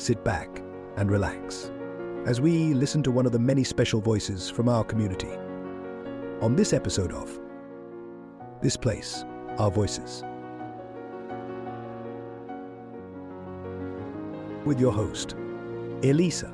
sit back and relax as we listen to one of the many special voices from our community. On this episode of This Place, Our Voices, with your host, Elyssa.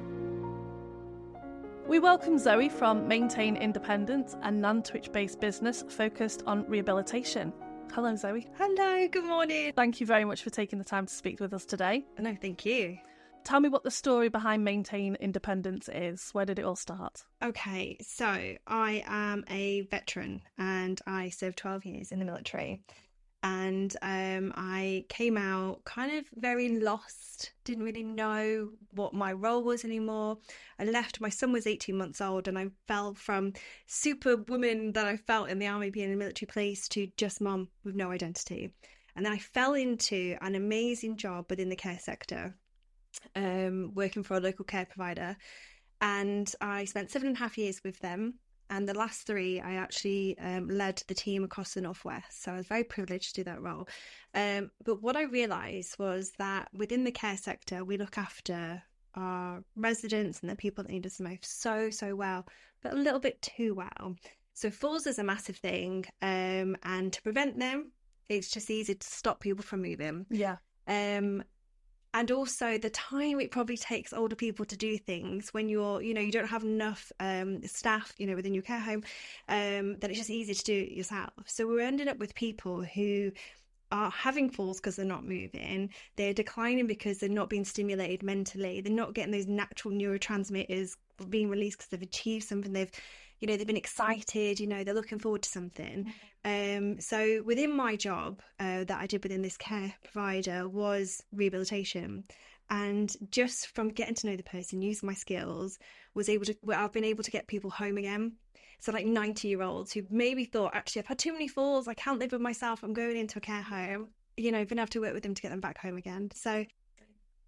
We welcome Zoe from Maintain Independence, a non-Twitch-based business focused on rehabilitation. Hello, Zoe. Hello, good morning. Thank you very much for taking the time to speak with us today. No, thank you. Tell me what the story behind Maintain Independence is. Where did it all start? Okay, so I am a veteran and I served 12 years in the military. And I came out kind of very lost, didn't really know what my role was anymore. I left, my son was 18 months old, and I fell from super woman that I felt in the army being in a military place to just mum with no identity. And then I fell into an amazing job within the care sector, working for a local care provider. And I spent 7.5 years with them. And the last 3, I actually led the team across the Northwest. So I was very privileged to do that role. But what I realised was that within the care sector, we look after our residents and the people that need us the most so well, but a little bit too well. So falls is a massive thing. And to prevent them, it's just easy to stop people from moving. Yeah. And also the time it probably takes older people to do things when you don't have enough staff, within your care home, that it's just easy to do it yourself. So we're ending up with people who are having falls because they're not moving. They're declining because they're not being stimulated mentally. They're not getting those natural neurotransmitters being released because they've achieved something. They've been excited, they're looking forward to something. So within my job that I did within this care provider was rehabilitation. And just from getting to know the person, using my skills, I've been able to get people home again. So like 90-year-olds who maybe thought, actually, I've had too many falls, I can't live with myself, I'm going into a care home. Been able to work with them to get them back home again. So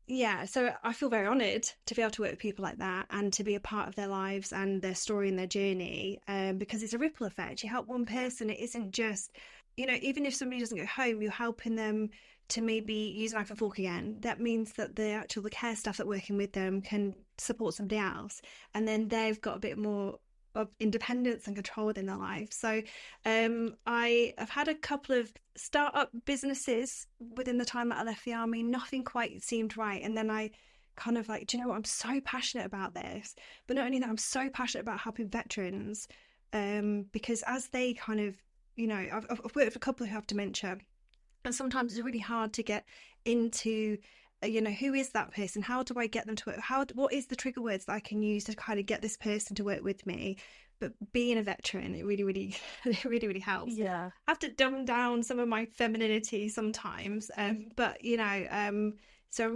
yeah, so I feel very honoured to be able to work with people like that and to be a part of their lives and their story and their journey, because it's a ripple effect. You help one person, it isn't just, even if somebody doesn't go home, you're helping them to maybe use a knife and fork again. That means that the care staff that are working with them can support somebody else, and then they've got a bit more of independence and control within their life. So I have had a couple of start-up businesses within the time that I left the army. Nothing quite seemed right, and then I kind of like, do you know what, I'm so passionate about this. But not only that, I'm so passionate about helping veterans, because as they kind of, I've worked with a couple who have dementia, and sometimes it's really hard to get into who is that person? How do I get them to work? What is the trigger words that I can use to kind of get this person to work with me? But being a veteran, it really helps. Yeah. I have to dumb down some of my femininity sometimes. So I'm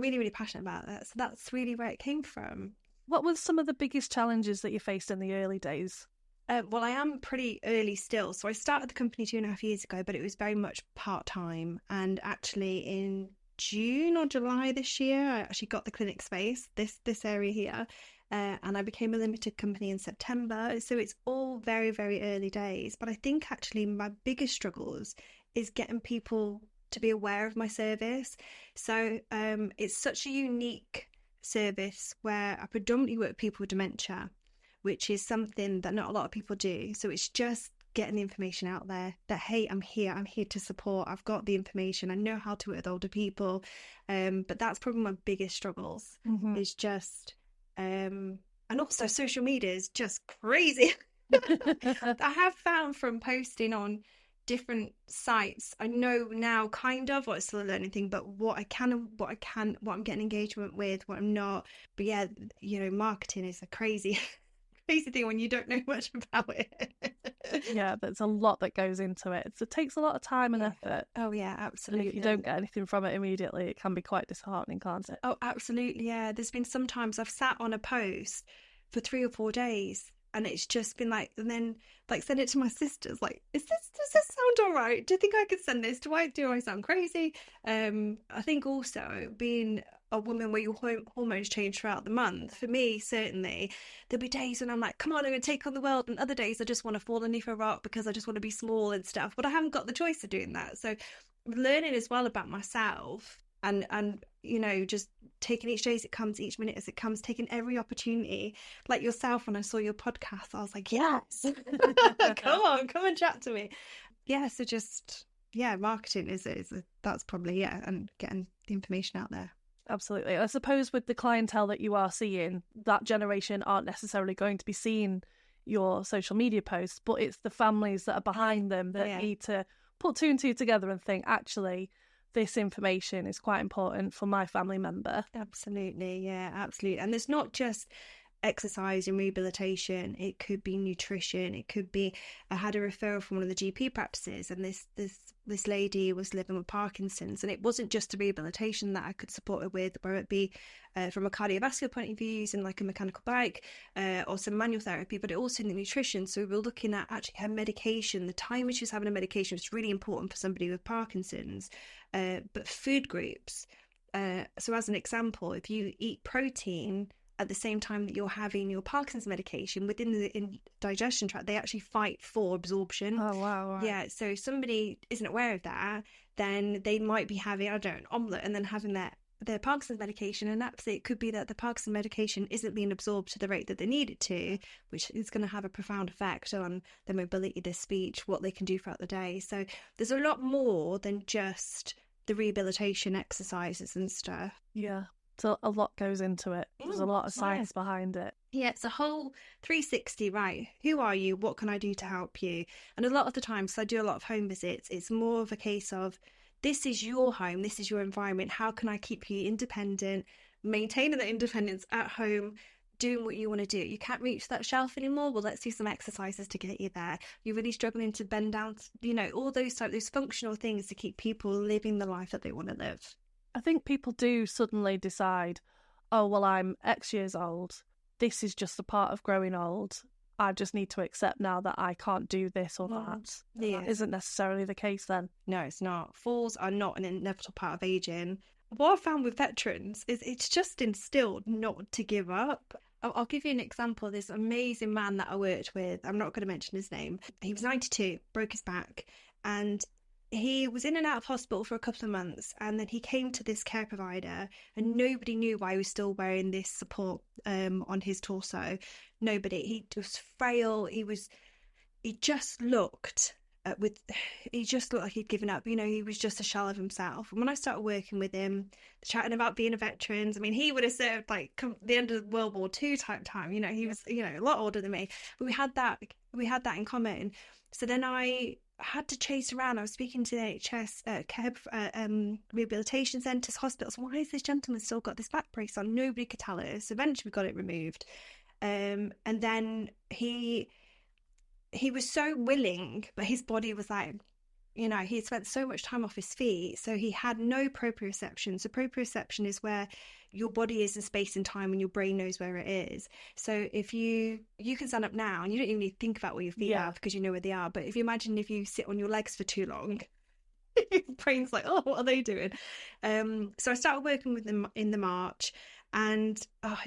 really passionate about that. So that's really where it came from. What were some of the biggest challenges that you faced in the early days? Well, I am pretty early still. So I started the company 2.5 years ago, but it was very much part-time. And actually in June or July this year, I actually got the clinic space, this area here, and I became a limited company in September. So it's all very, very early days. But I think actually my biggest struggles is getting people to be aware of my service. So it's such a unique service where I predominantly work with people with dementia, which is something that not a lot of people do. So it's just getting the information out there that, hey, I'm here to support, I've got the information, I know how to work with older people, but that's probably my biggest struggles. Is just and also social media is just crazy. I have found from posting on different sites, I know now kind of, it's still a learning thing, but what I'm getting engagement with, what I'm not. But yeah, marketing is a crazy thing when you don't know much about it. Yeah, there's a lot that goes into it. So it takes a lot of time and effort. Oh yeah, absolutely. You don't get anything from it immediately. It can be quite disheartening, can't it? Oh, absolutely, yeah. There's been sometimes I've sat on a post for 3 or 4 days, and it's just been like, and then like send it to my sisters, like, does this sound all right? Do you think I could send this? Do I sound crazy? I think also being a woman where your hormones change throughout the month, for me certainly, there'll be days when I'm like, come on, I'm going to take on the world, and other days I just want to fall underneath a rock because I just want to be small and stuff, but I haven't got the choice of doing that. So learning as well about myself and just taking each day as it comes, each minute as it comes, taking every opportunity. Like yourself, when I saw your podcast, I was like, yes, come and chat to me. Yeah, so just, marketing that's probably, and getting the information out there. Absolutely. I suppose with the clientele that you are seeing, that generation aren't necessarily going to be seeing your social media posts, but it's the families that are behind them that need to put two and two together and think, actually, this information is quite important for my family member. Absolutely, yeah, absolutely. And there's not just exercise and rehabilitation, it could be nutrition, it could be, I had a referral from one of the GP practices, and this lady was living with Parkinson's, and it wasn't just the rehabilitation that I could support her with, whether it be from a cardiovascular point of view, using like a mechanical bike or some manual therapy, but it also in the nutrition. So we were looking at actually her medication, the time when she was having a medication was really important for somebody with Parkinson's, but food groups. So as an example, if you eat protein at the same time that you're having your Parkinson's medication, within the digestion tract, they actually fight for absorption. Oh, wow. Right. Yeah, so if somebody isn't aware of that, then they might be having, I don't know, an omelette and then having their Parkinson's medication, and absolutely it could be that the Parkinson's medication isn't being absorbed to the rate that they need it to, which is going to have a profound effect on their mobility, their speech, what they can do throughout the day. So there's a lot more than just the rehabilitation exercises and stuff. Yeah. So a lot goes into it. There's a lot of science behind it. Yeah, it's a whole 360, right? Who are you? What can I do to help you? And a lot of the times, I do a lot of home visits, it's more of a case of, this is your home, this is your environment. How can I keep you independent, maintaining that independence at home, doing what you want to do? You can't reach that shelf anymore? Well, let's do some exercises to get you there. You're really struggling to bend down, all those functional things to keep people living the life that they want to live. I think people do suddenly decide, oh, well, I'm X years old. This is just a part of growing old. I just need to accept now that I can't do this or that. Yeah. That isn't necessarily the case then. No, it's not. Falls are not an inevitable part of aging. What I found with veterans is it's just instilled not to give up. I'll give you an example. This amazing man that I worked with, I'm not going to mention his name. He was 92, broke his back, and he was in and out of hospital for a couple of months, and then he came to this care provider, and nobody knew why he was still wearing this support on his torso. Nobody. He was frail. He just looked like he'd given up. He was just a shell of himself. And when I started working with him, chatting about being a veteran, I mean, he would have served like the end of World War II type time. He was a lot older than me, but we had that in common. So then I had to chase around. I was speaking to the NHS care rehabilitation centres, hospitals. Why has this gentleman still got this back brace on? Nobody could tell us. Eventually we got it removed, and then he was so willing, but his body was like, he had spent so much time off his feet, so he had no proprioception. So proprioception is where your body is in space and time and your brain knows where it is. So if you can stand up now and you don't even need to think about where your feet are because you know where they are. But if you sit on your legs for too long, your brain's like, oh, what are they doing? So I started working with them in the March, and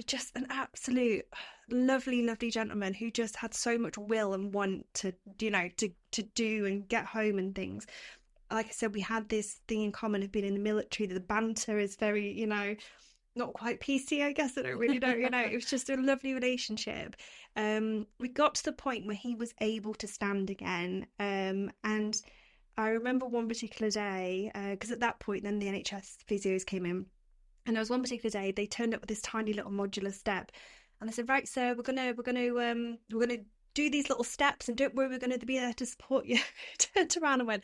just an absolute lovely gentleman who just had so much will and want to do and get home and things. Like I said, we had this thing in common of being in the military. The banter is very, not quite PC, I guess. I don't really know, it was just a lovely relationship. We got to the point where he was able to stand again. And I remember one particular day, because at that point then the NHS physios came in, and there was one particular day they turned up with this tiny little modular step, and they said, right, sir, we're gonna do these little steps, and don't worry, we're gonna be there to support you. I turned around and went,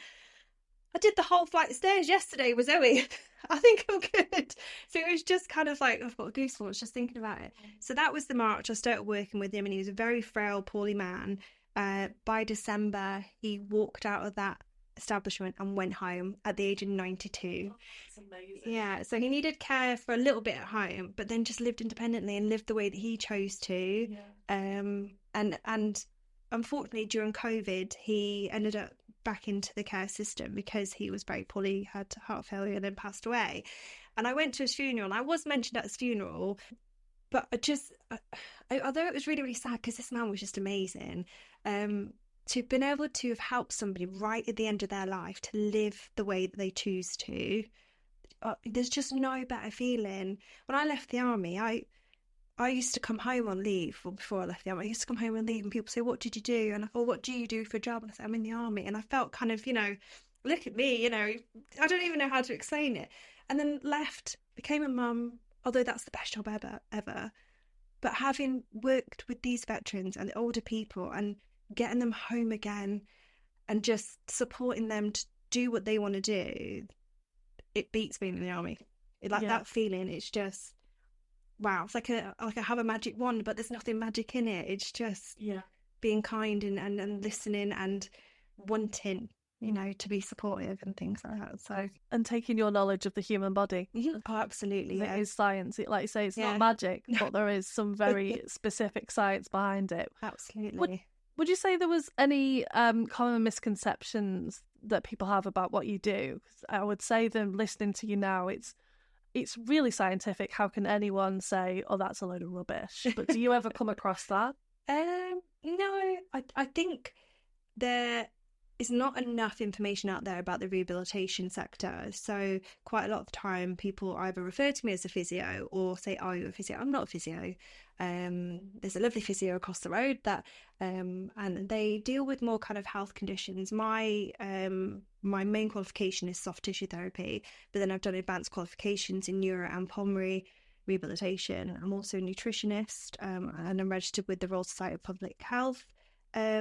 I did the whole flight of stairs yesterday with Zoe. I think I'm good. So it was just kind of like, I've got goosebumps just thinking about it. So that was the March. I started working with him, and he was a very frail, poorly man. By December, he walked out of that establishment and went home at the age of 92. That's amazing. Yeah, so he needed care for a little bit at home, but then just lived independently and lived the way that he chose to. And unfortunately, during COVID, he ended up back into the care system because he was very poorly, had heart failure, and then passed away. And I went to his funeral, and I was mentioned at his funeral, but although it was really, really sad because this man was just amazing, to have been able to have helped somebody right at the end of their life to live the way that they choose to, there's just no better feeling. When I left the army, I used to come home on leave, or before I left the army, I used to come home on leave and people say, what did you do? And I thought, what do you do for a job? And I said, I'm in the army. And I felt kind of, look at me, I don't even know how to explain it. And then left, became a mum, although that's the best job ever. But having worked with these veterans and the older people and getting them home again and just supporting them to do what they want to do, it beats being in the army. That feeling, it's just, wow. It's like I have a magic wand, but there's nothing magic in it. It's just being kind and listening and wanting, to be supportive and things like that. So, and taking your knowledge of the human body. Oh, absolutely. It is science. Like you say, it's not magic, but there is some very specific science behind it. Absolutely. Would you say there was any common misconceptions that people have about what you do? 'Cause I would say them listening to you now, it's really scientific. How can anyone say, oh, that's a load of rubbish? But do you ever come across that? No, I think there is not enough information out there about the rehabilitation sector. So quite a lot of the time people either refer to me as a physio or say, are you a physio? I'm not a physio. There's a lovely physio across the road that and they deal with more kind of health conditions. My main qualification is soft tissue therapy, but then I've done advanced qualifications in neuro and pulmonary rehabilitation. I'm also a nutritionist, and I'm registered with the Royal Society of Public Health. I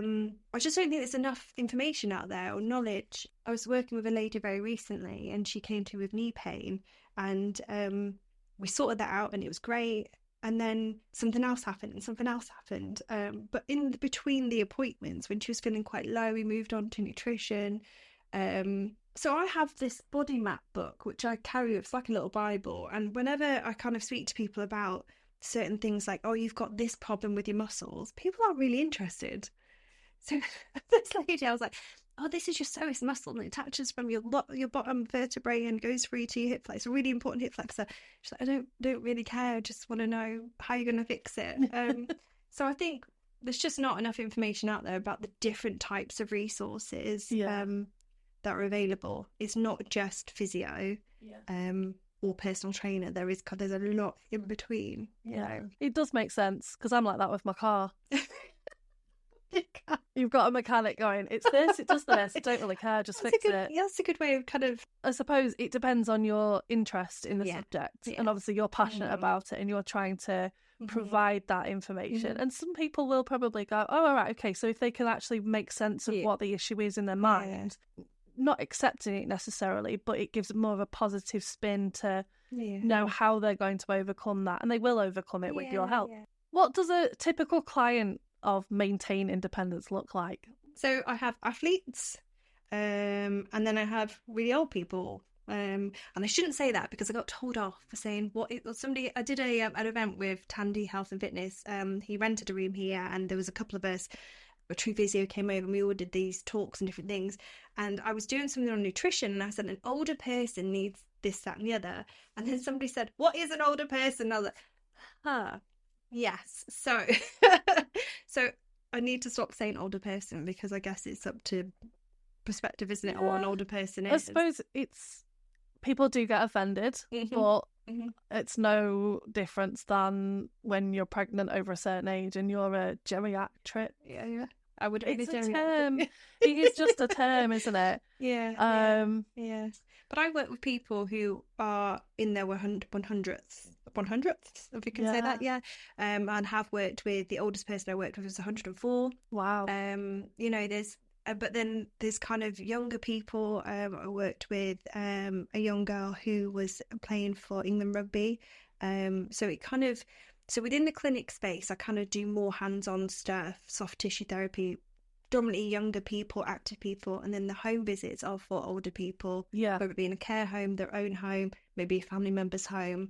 just don't think there's enough information out there or knowledge. I was working with a lady very recently and she came to me with knee pain, and we sorted that out and it was great. And then something else happened. But in between the appointments, when she was feeling quite low, we moved on to nutrition. So I have this body map book, which I carry. It's like a little Bible. And whenever I kind of speak to people about certain things like, oh, you've got this problem with your muscles, people are really interested. So this lady, I was like, oh, this is your psoas muscle and it attaches from your bottom vertebrae and goes through to your hip flexor. It's a really important hip flexor. She's like, I don't really care. I just want to know how you're going to fix it. So I think there's just not enough information out there about the different types of resources that are available. It's not just physio or personal trainer. There's a lot in between. It does make sense because I'm like that with my car. You've got a mechanic going, it's this, it does this, I don't really care, just fix it. That's a good way of kind of... I suppose it depends on your interest in the subject, and obviously you're passionate about it and you're trying to provide that information. And some people will probably go, oh, all right, okay, so if they can actually make sense of what the issue is in their mind, not accepting it necessarily, but it gives more of a positive spin to know how they're going to overcome that, and they will overcome it with your help. What does a typical client of Maintain Independence look like? So I have athletes, and then I have really old people, and I shouldn't say that because I got told off for saying somebody. I did an event with Tandy Health and Fitness. He rented a room here, and there was a couple of us. A true physio came over and we all did these talks and different things, and I was doing something on nutrition and I said an older person needs this, that and the other, and then somebody said, what is an older person? And I was like, yes. So so I need to stop saying older person because I guess it's up to perspective, isn't it, or what an older person is. I suppose it's people do get offended, but it's no difference than when you're pregnant over a certain age and you're a geriatric. I would. It's a term. It is just a term, isn't it? Yes. But I work with people who are in their 100th, if you can say that, and have worked with, the oldest person I worked with was 104. Wow. There's, but then there's kind of younger people. I worked with a young girl who was playing for England rugby. So within the clinic space, I kind of do more hands-on stuff, soft tissue therapy, predominantly younger people, active people, and then the home visits are for older people, whether it be in a care home, their own home, maybe a family member's home.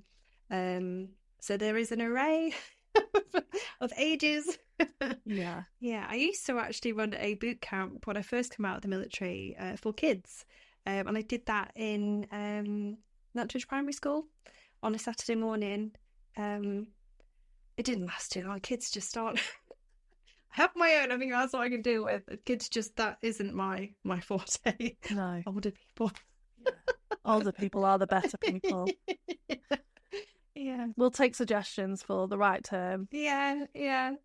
So there is an array of ages. I used to actually run a boot camp when I first came out of the military for kids, and I did that in Nutridge Primary School on a Saturday morning. It didn't last too long. Kids just aren't. I have my own. I think that's what I can deal with. Kids just, that isn't my forte. No. Older people. Older people are the better people. Yeah. We'll take suggestions for the right term. Yeah.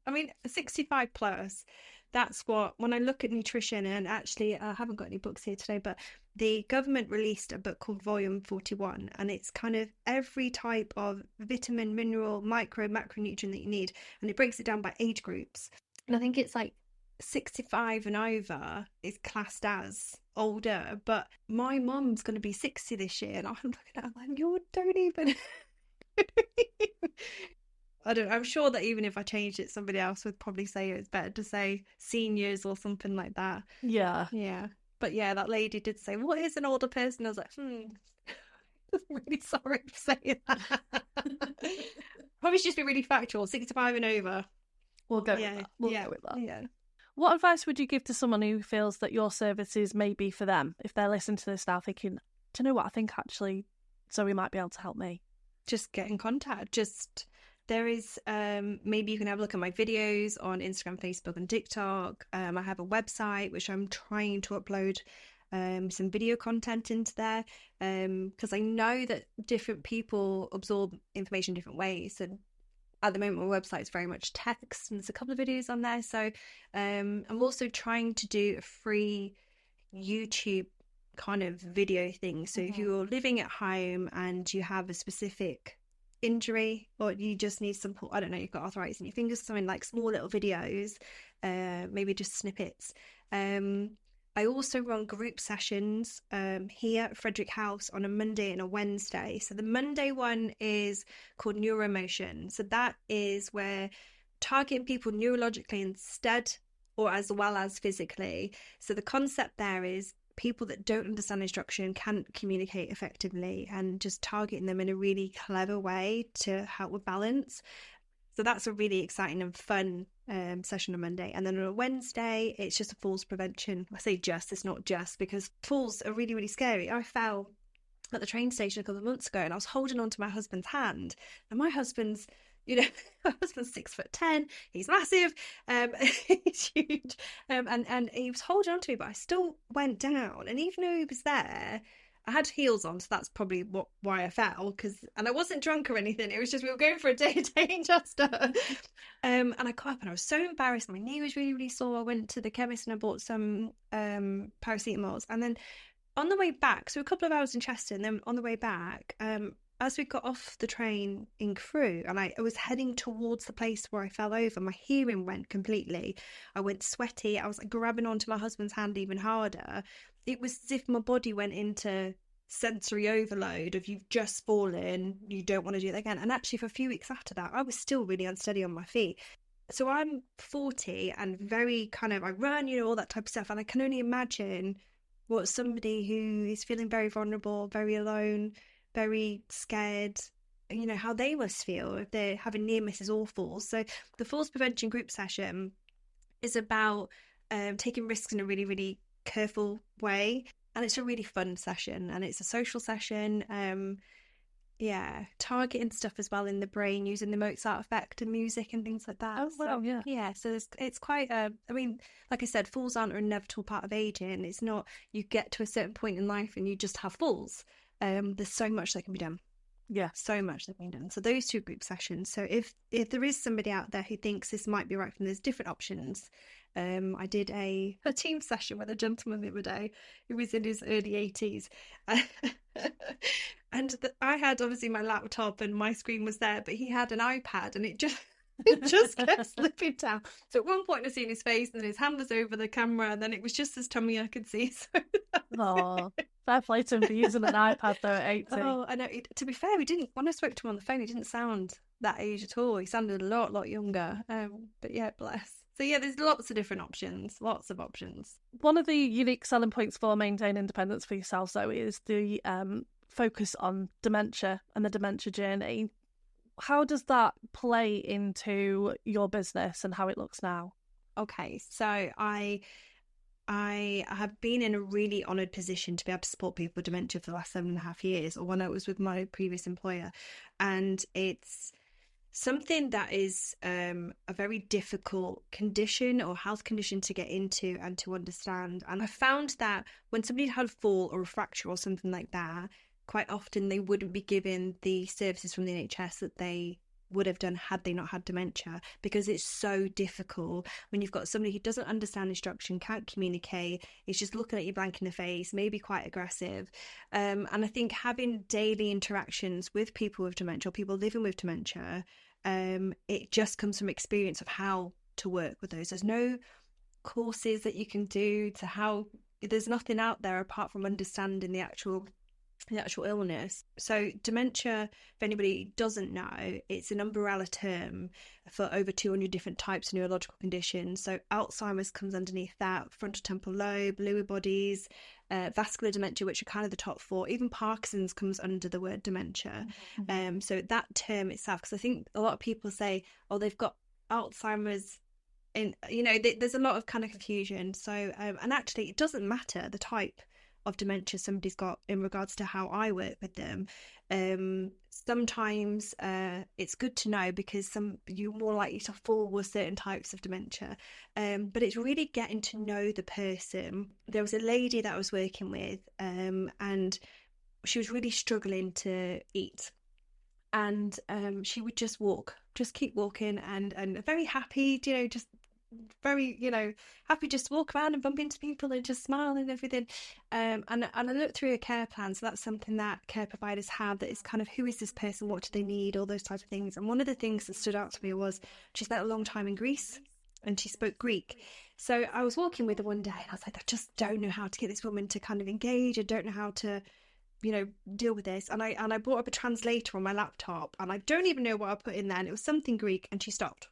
I mean, 65 plus, that's what, when I look at nutrition, and actually I haven't got any books here today, but the government released a book called Volume 41, and it's kind of every type of vitamin, mineral, micro, macronutrient that you need, and it breaks it down by age groups. And I think it's like 65 and over is classed as older, but my mum's going to be 60 this year, and I'm looking at her like, you don't even... I'm sure that even if I changed it, somebody else would probably say it's better to say seniors or something like that. Yeah. But yeah, that lady did say, what is an older person? I was like, I'm really sorry for saying that. Probably should just be really factual, 65 and over. We'll go with that. We'll go with that. Yeah. What advice would you give to someone who feels that your services may be for them? If they're listening to this now thinking, do you know what, I think actually Zoe might be able to help me. Just get in contact. There is, maybe you can have a look at my videos on Instagram, Facebook and TikTok. I have a website which I'm trying to upload some video content into there, because I know that different people absorb information different ways. And at the moment, my website is very much text, and there's a couple of videos on there. So I'm also trying to do a free YouTube kind of video thing. So if you're living at home and you have a specific injury, or you just need some, I don't know, you've got arthritis in your fingers, something like small little videos, maybe just snippets. I also run group sessions here at Frederick House on a Monday and a Wednesday. So the Monday one is called Neuromotion. So that is where targeting people neurologically instead, or as well as physically. So the concept there is people that don't understand instruction can't communicate effectively, and just targeting them in a really clever way to help with balance. So that's a really exciting and fun session on Monday. And then on a Wednesday, it's just a falls prevention. I say just, it's not just, because falls are really, really scary. I fell at the train station a couple of months ago, and I was holding on to my husband's hand, and my husband's, my husband's 6'10", he's massive, he's huge, and he was holding on to me, but I still went down. And even though he was there, I had heels on, so that's probably why I fell. And I wasn't drunk or anything. It was just we were going for a day in Chester, and I got up and I was so embarrassed. My knee was really, really sore. I went to the chemist and I bought some paracetamols, and then on the way back, so a couple of hours in Chester, and then on the way back, as we got off the train in Crewe, and I was heading towards the place where I fell over, my hearing went completely. I went sweaty. I was like grabbing onto my husband's hand even harder. It was as if my body went into sensory overload of you've just fallen, you don't want to do that again. And actually for a few weeks after that, I was still really unsteady on my feet. So I'm 40 and very kind of, I run, all that type of stuff. And I can only imagine what somebody who is feeling very vulnerable, very alone, very scared, how they must feel if they're having near misses or falls. So the falls prevention group session is about taking risks in a really, really careful way, and it's a really fun session, and it's a social session. Targeting stuff as well in the brain, using the Mozart effect and music and things like that. Oh wow, yeah. So it's quite like I said, falls aren't an inevitable part of aging. It's not you get to a certain point in life and you just have falls. There's so much that can be done. Yeah, so much that can be done. So those two group sessions. So if there is somebody out there who thinks this might be right for them, there's different options. I did a team session with a gentleman the other day who was in his early 80s. And I had obviously my laptop and my screen was there, but he had an iPad and it just kept slipping down. So at one point I seen his face and then his hand was over the camera and then it was just his tummy I could see. Oh, fair play to him for using an iPad though at 80. Oh, I know. To be fair, when I spoke to him on the phone, he didn't sound that age at all. He sounded a lot younger. But yeah, bless. So yeah, there's lots of different options, lots of options. One of the unique selling points for Maintain Independence for yourself, Zoe, is the focus on dementia and the dementia journey. How does that play into your business and how it looks now? Okay, so I have been in a really honoured position to be able to support people with dementia for the last 7.5 years, or when I was with my previous employer. And it's something that is a very difficult condition or health condition to get into and to understand. And I found that when somebody had a fall or a fracture or something like that, quite often they wouldn't be given the services from the NHS that they would have done had they not had dementia, because it's so difficult when you've got somebody who doesn't understand instruction, can't communicate, is just looking at you blank in the face, maybe quite aggressive. And I think having daily interactions with people with dementia, people living with dementia, it just comes from experience of how to work with those. There's no courses that you can do there's nothing out there apart from understanding the actual illness. So dementia, if anybody doesn't know, it's an umbrella term for over 200 different types of neurological conditions. So Alzheimer's comes underneath that, frontotemporal lobe, Lewy bodies, vascular dementia, which are kind of the top four. Even Parkinson's comes under the word dementia. So that term itself, because I think a lot of people say, oh, they've got Alzheimer's, and there's a lot of kind of confusion. So and actually it doesn't matter the type of dementia somebody's got in regards to how I work with them. Sometimes it's good to know, because you're more likely to fall with certain types of dementia, but it's really getting to know the person. There was a lady that I was working with, and she was really struggling to eat, and she would just keep walking, and very happy, just very happy, just walk around and bump into people and just smile and everything, and I looked through a care plan. So that's something that care providers have, that is kind of, who is this person, what do they need, all those types of things. And one of the things that stood out to me was she spent a long time in Greece and she spoke Greek. So I was walking with her one day and I was like, I just don't know how to get this woman to kind of engage. I don't know how to deal with this. And I brought up a translator on my laptop, and I don't even know what I put in there, and it was something Greek, and she stopped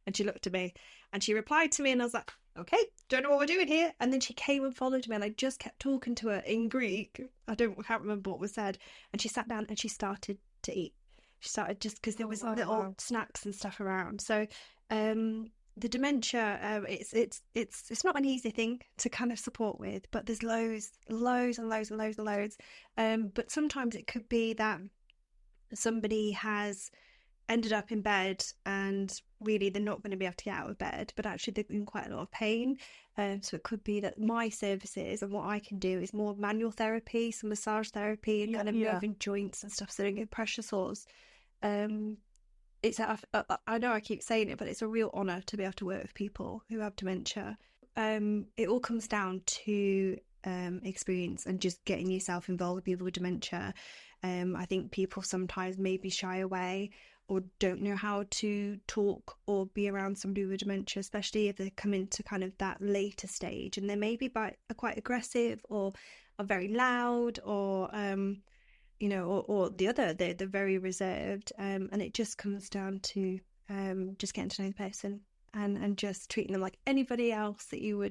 and she looked at me and she replied to me, and I was like, okay, don't know what we're doing here. And then she came and followed me, and I just kept talking to her in Greek. I can't remember what was said. And she sat down and she started to eat. She started, just because there was little snacks and stuff around. So the dementia, it's not an easy thing to kind of support with, but there's loads and loads. But sometimes it could be that somebody has ended up in bed and really they're not going to be able to get out of bed, but actually they're in quite a lot of pain. So it could be that my services and what I can do is more manual therapy, some massage therapy, and kind of moving joints and stuff, so they get pressure sores. I know I keep saying it, but it's a real honour to be able to work with people who have dementia. It all comes down to experience and just getting yourself involved with people with dementia. I think people sometimes maybe shy away or don't know how to talk or be around somebody with dementia, especially if they come into kind of that later stage, and they may be quite aggressive or are very loud, or or the other, they're very reserved, and it just comes down to just getting to know the person and just treating them like anybody else that you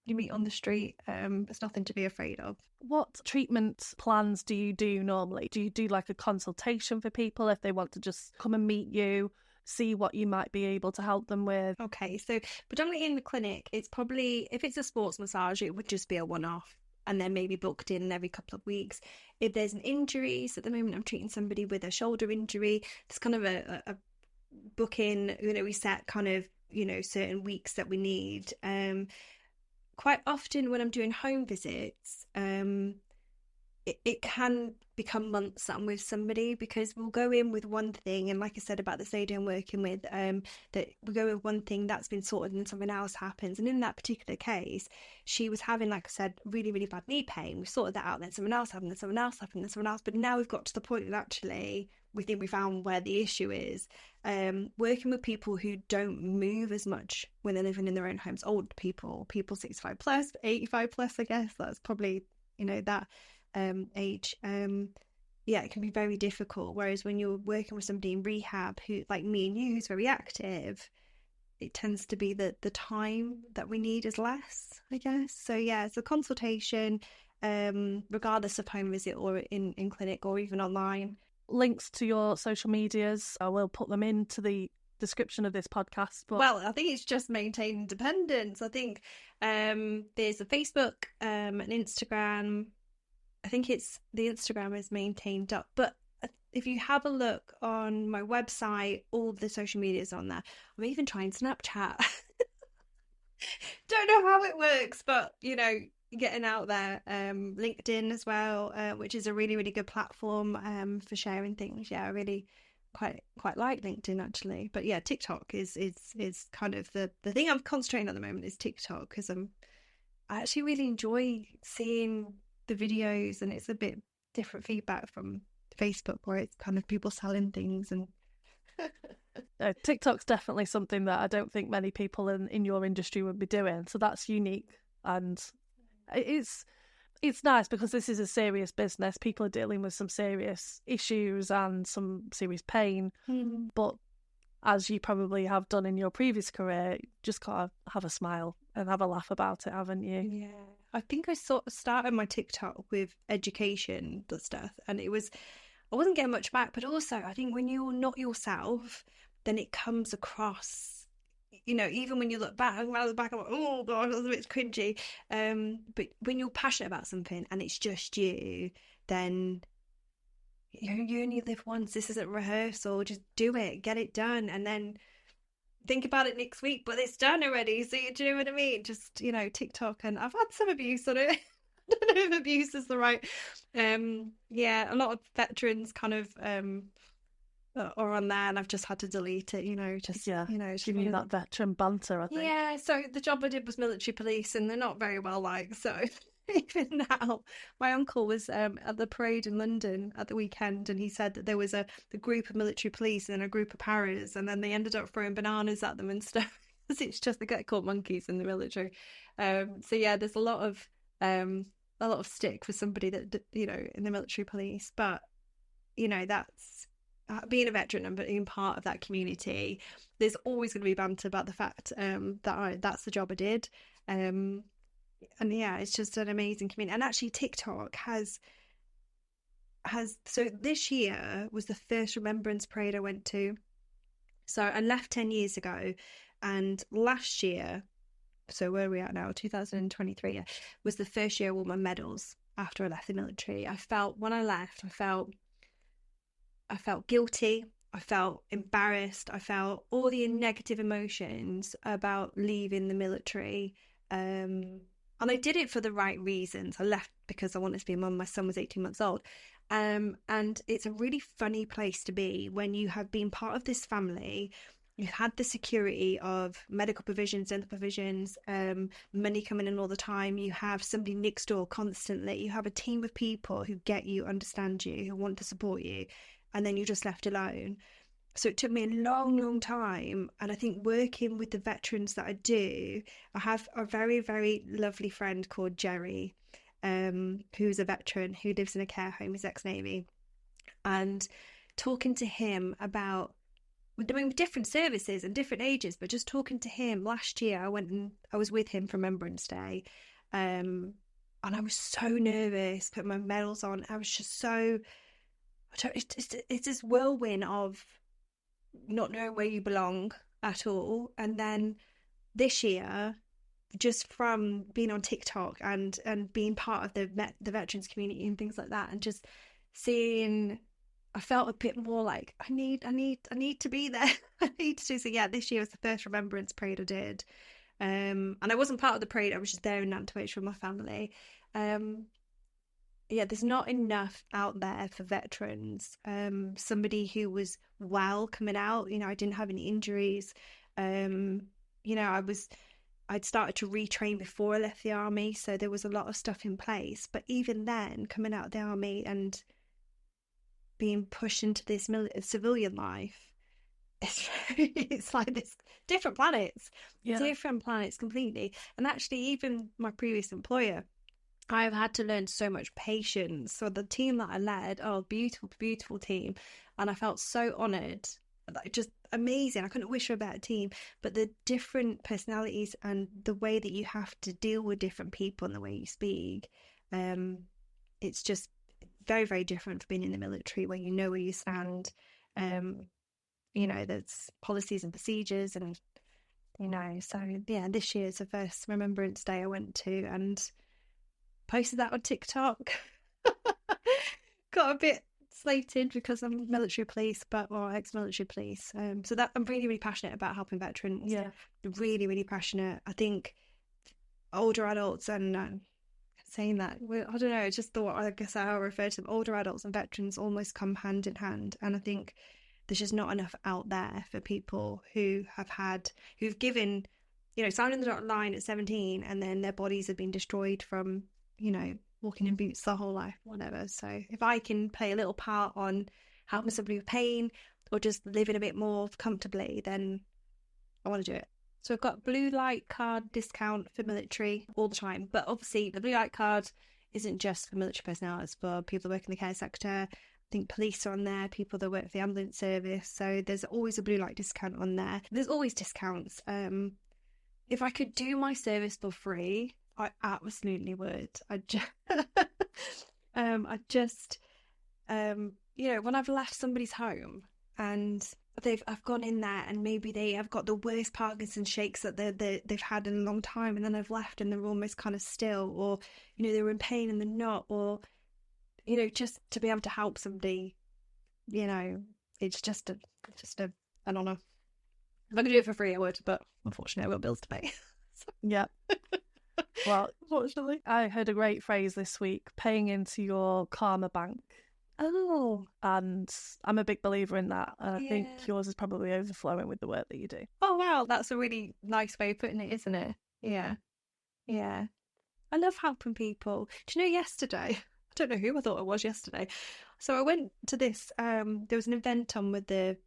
meet on the street. There's nothing to be afraid of. What treatment plans do you do normally? Do you do like a consultation for people if they want to just come and meet you, see what you might be able to help them with? Okay, so predominantly in the clinic, it's probably, if it's a sports massage, it would just be a one-off and then maybe booked in every couple of weeks. If there's an injury, so at the moment I'm treating somebody with a shoulder injury, it's kind of a booking, we set kind of, certain weeks that we need. Quite often when I'm doing home visits, it can become months that I'm with somebody, because we'll go in with one thing, and like I said about this lady I'm working with, that we go with one thing that's been sorted and something else happens. And in that particular case, she was having, like I said, really, really bad knee pain. We sorted that out, then something else happened, then something else happened, then something else. But now we've got to the point that actually we think we found where the issue is. Working with people who don't move as much when they're living in their own homes, old people 65 plus, 85 plus, I guess that's probably that age. It can be very difficult. Whereas when you're working with somebody in rehab who, like me and you, who's very active, it tends to be that the time that we need is less, I guess. So it's a consultation, regardless of home visit or in clinic or even online. Links to your social medias, I will put them into the description of this podcast. But well, I think it's just maintain independence. I think there's a Facebook, an Instagram. I think it's the Instagram is maintained up, but if you have a look on my website, all the social media is on there. I'm even trying Snapchat. Don't know how it works, but getting out there. LinkedIn as well, which is a really, really good platform for sharing things. Yeah, I really quite like LinkedIn actually. But yeah, TikTok is kind of the thing I'm concentrating on at the moment is TikTok, because I actually really enjoy seeing the videos, and it's a bit different feedback from Facebook, where it's kind of people selling things. And TikTok's definitely something that I don't think many people in your industry would be doing. So that's unique, and it's nice because this is a serious business. People are dealing with some serious issues and some serious pain. Mm-hmm. But as you probably have done in your previous career, you just gotta have a smile and have a laugh about it, haven't you? Yeah. I think I sort of started my TikTok with education stuff, and I wasn't getting much back, but also I think when you're not yourself, then it comes across, even when you look back, when I look back, I'm like, oh God, that was a bit cringy. But when you're passionate about something and it's just you, then you only live once. This isn't rehearsal. Just do it, get it done, and then think about it next week, but it's done already. So do you know what I mean? Just, TikTok, and I've had some abuse on it. I don't know if abuse is the right. Yeah, a lot of veterans kind of are on there, and I've just had to delete it. Giving you that veteran banter, I think. Yeah. So the job I did was military police, and they're not very well liked. So even now, my uncle was at the parade in London at the weekend, and he said that there was the group of military police and a group of paras, and then they ended up throwing bananas at them and stuff. It's just they get called monkeys in the military. So yeah, there's a lot of stick for somebody that in the military police, but that's being a veteran and being part of that community. There's always going to be banter about the fact that's the job I did. And yeah, it's just an amazing community. And actually TikTok has so this year was the first remembrance parade I went to. So I left 10 years ago, and last year, so where are we at now, 2023, was the first year I won my medals after I left the military. When I left, I felt guilty, I felt embarrassed, I felt all the negative emotions about leaving the military. And I did it for the right reasons. I left because I wanted to be a mum. My son was 18 months old. And it's a really funny place to be when you have been part of this family. You've had the security of medical provisions, dental provisions, money coming in all the time. You have somebody next door constantly. You have a team of people who get you, understand you, who want to support you. And then you're just left alone. So it took me a long, long time. And I think working with the veterans that I do, I have a very, very lovely friend called Jerry, who's a veteran who lives in a care home. He's ex-Navy. And talking to him about doing different services and different ages, but just talking to him last year, I was with him for Remembrance Day. And I was so nervous, putting my medals on. I was just it's this whirlwind of not knowing where you belong at all. And then this year, just from being on TikTok and being part of the veterans community and things like that, and just seeing, I felt a bit more like I need to be there. I need to. So yeah, this year was the first remembrance parade I did, and I wasn't part of the parade. I was just there in Nantwich with my family. Yeah, there's not enough out there for veterans. Somebody who was well coming out, I didn't have any injuries. I'd started to retrain before I left the army, so there was a lot of stuff in place. But even then, coming out of the army and being pushed into this civilian life, it's like this different planets completely. And actually, even my previous employer, I've had to learn so much patience. So the team that I led, beautiful, beautiful team. And I felt so honoured, just amazing. I couldn't wish for a better team. But the different personalities and the way that you have to deal with different people and the way you speak, it's just very, very different from being in the military, where you know where you stand. There's policies and procedures, and so yeah, this year's the first Remembrance Day I went to, and posted that on TikTok. Got a bit slated because I'm military police, ex-military police. So that I'm really, really passionate about helping veterans. Yeah, really, really passionate. I think older adults and saying that. Well, I don't know. I just thought, I guess I refer to them, older adults and veterans almost come hand in hand. And I think there's just not enough out there for people who've given, signed in the dotted line at 17, and then their bodies have been destroyed from, walking in boots the whole life, whatever. So if I can play a little part on helping somebody with pain or just living a bit more comfortably, then I want to do it. So I've got blue light card discount for military all the time. But obviously the blue light card isn't just for military personnel, it's for people that work in the care sector. I think police are on there, people that work for the ambulance service. So there's always a blue light discount on there. There's always discounts. If I could do my service for free, I absolutely would. When I've left somebody's home and I've gone in there and maybe they have got the worst Parkinson's shakes that they've had in a long time, and then I've left and they're almost kind of still, or they're in pain and they're not, or just to be able to help somebody, it's just an honour. If I could do it for free, I would, but unfortunately I've got bills to pay. Yeah. Well, unfortunately, I heard a great phrase this week: paying into your karma bank. Oh. And I'm a big believer in that. And I think yours is probably overflowing with the work that you do. Oh, wow. That's a really nice way of putting it, isn't it? Yeah. Yeah. I love helping people. Do you know, yesterday, I don't know who I thought it was yesterday. So I went to this, there was an event on with the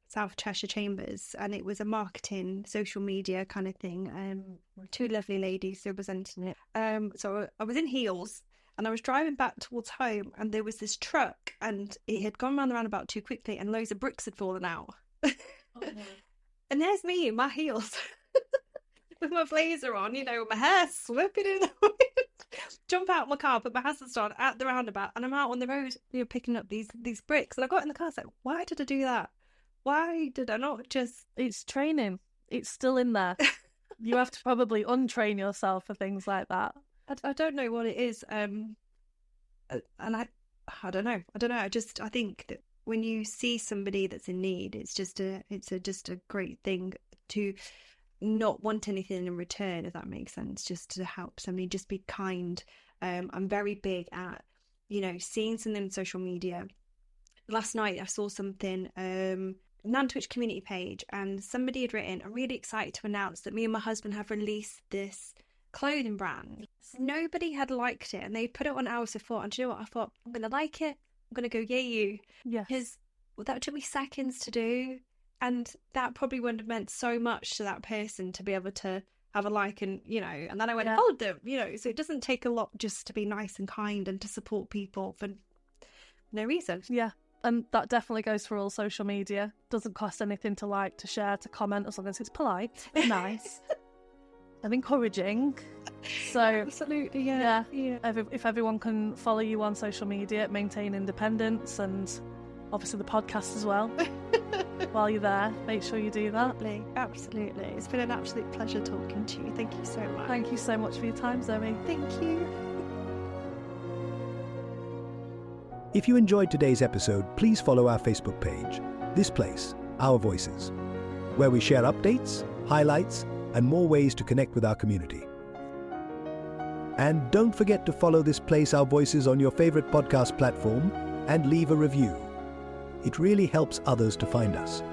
South Cheshire Chambers, and it was a marketing, social media kind of thing. Two lovely ladies representing it. So I was in heels, and I was driving back towards home, and there was this truck, and it had gone round the roundabout too quickly, and loads of bricks had fallen out. Oh, no. And there's me in my heels with my blazer on, with my hair sweeping in the wind. Jump out of my car, put my hazards on at the roundabout, and I'm out on the road, picking up these bricks. And I got in the car, I was like, why did I do that? Why did I not just... It's training. It's still in there. You have to probably untrain yourself for things like that. I don't know what it is. And I don't know. I think that when you see somebody that's in need, it's just a great thing to not want anything in return, if that makes sense, just to help somebody, just be kind. I'm very big at, seeing something on social media. Last night I saw something, Nantwich community page, and somebody had written, I'm really excited to announce that me and my husband have released this clothing brand. Nobody had liked it, and they put it on hours before, and do you know what? I thought, I'm going to like it, I'm going to go yay you. Yeah. Because that took me seconds to do, and that probably wouldn't have meant so much to that person to be able to have a like, and and then I went, hold them, so it doesn't take a lot just to be nice and kind and to support people for no reason. Yeah. And that definitely goes for all social media. Doesn't cost anything to like, to share, to comment, as long as it's polite, nice, and encouraging. So absolutely, yeah. If everyone can follow you on social media, maintain independence, and obviously the podcast as well. While you're there, make sure you do that. Absolutely. It's been an absolute pleasure talking to you. Thank you so much. Thank you so much for your time, Zoe. Thank you. If you enjoyed today's episode, please follow our Facebook page, This Place, Our Voices, where we share updates, highlights, and more ways to connect with our community. And don't forget to follow This Place, Our Voices on your favorite podcast platform and leave a review. It really helps others to find us.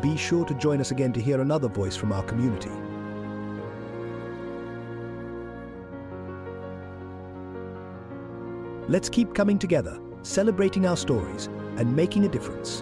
Be sure to join us again to hear another voice from our community. Let's keep coming together, celebrating our stories, and making a difference.